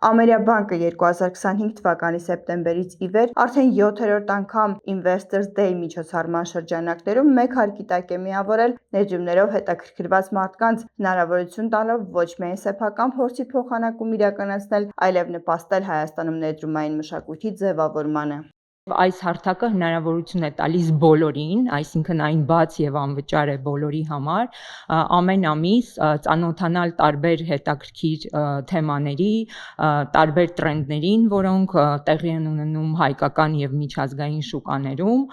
Ամերիաբանկը 2025 թվականի սեպտեմբերից ի վեր արդեն 7-րդ անգամ Investors Day միջոցառման շրջանակներում մեկ հարկի տակ է միավորել ներդրումներով հետաքրքրված մարդկանց, հնարավորություն տալով ոչ միայն սեփական փորձի փոխանակում իրականացնել, այլև նպաստել Հայաստանում ներդրումային մշակույթի ձևավորմանը։ Այս հարթակը հնարավորություն է տալիս բոլորին, այսինքն այն բաց եւ անվճար է բոլորի համար, ամեն ամիս ծանոթանալ տարբեր հետաքրքիր թեմաների, տարբեր տրենդներին, որոնք տեղի են ունենում հայկական եւ միջազգային շուկաներում,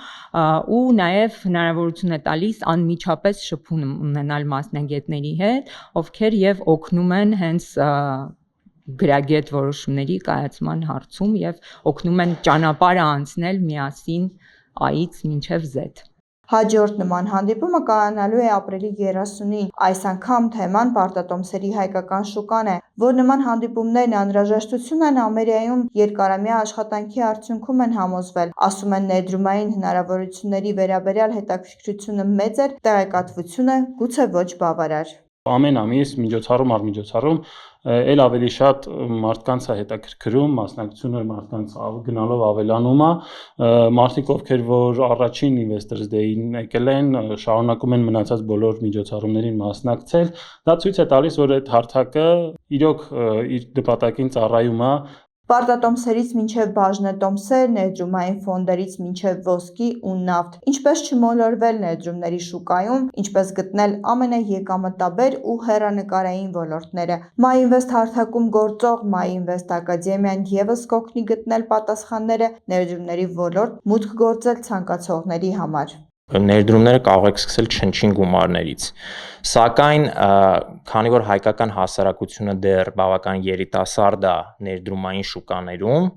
ու նաեւ հնարավորություն է տալիս անմիջապես շփում ունենալ մասնագետների հետ, ովքեր եւ օգնում են հենց գրագետ որոշումների կայացման հարցում եւ օգնում են ճանապարհը անցնել միասին A-ից մինչեւ Z։ Հաջորդ նման հանդիպումը կայանալու է ապրիլի 30-ին, այս անգամ թեման պարտատոմսերի հայկական շուկան է, որ նման հանդիպումներն անհրաժեշտություն են Ամերիկայում երկարամյա աշխատանքի արդյունքում են համոզվել, ասում են ներդրումային հնարավորությունների վերաբերյալ հետաքրքրությունը մեծ էր, տեղեկատվությունը գուցե ոչ բավարար։ Ամեն ամիս միջոցառում առ միջոցառում էլ ավելի շատ մարդկանց է հետաքրքրում, մասնակցությունը մարդկանց գնալով ավելանում է, մարդիկ ովքեր որ առաջին Investors Day-ին եկել են, շարունակում են մնացած բոլոր միջոցառումներին մասնակցել, դա ցույց է տալիս, որ այդ հարթակը իրոք իր նպատակին ծառայում է։ Պարտատոմսերից մինչև բաժնետոմսեր, ներդրումային ֆոնդերից մինչև ոսկի ու նավթ, ինչպես չմոլորվել ներդրումների շուկայում, ինչպես գտնել ամենաեկամտաբեր ու հեռանկարային ոլորտները։ MyInvest հարթակում գործող MyInvest Ակադեմիան ևս կօգնի գտնել պատասխանները ներդրումների ոլորտ մուտք գործել ցանկացողների համար։ Ներդրումները կարող եք սկսել չնչին գումարներից, սակայն քանի որ հայկական հասարակությունը դեռ բավական երիտասարդ է ներդրումային շուկաներում,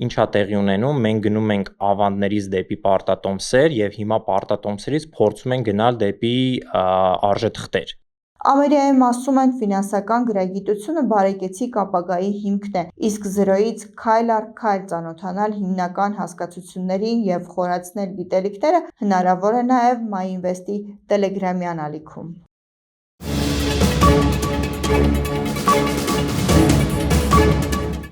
ինչա տեղի ունենում, մենք գնում ենք ավանդներից դեպի պարտատոմսեր եւ հիմա պարտատոմսերից փորձում ենք գնալ դեպի արժեթղթեր։ Ամերիկայում ասում են ֆինանսական գրագիտությունը բարեկեցիկ ապագայի հիմքն է, իսկ զրոյից քայլ առ քայլ ծանոթանալ հիմնական հասկացություններին եւ խորացնել գիտելիքները հնարավոր է նաեւ MyInvest-ի տելեգրամյան ալիքում։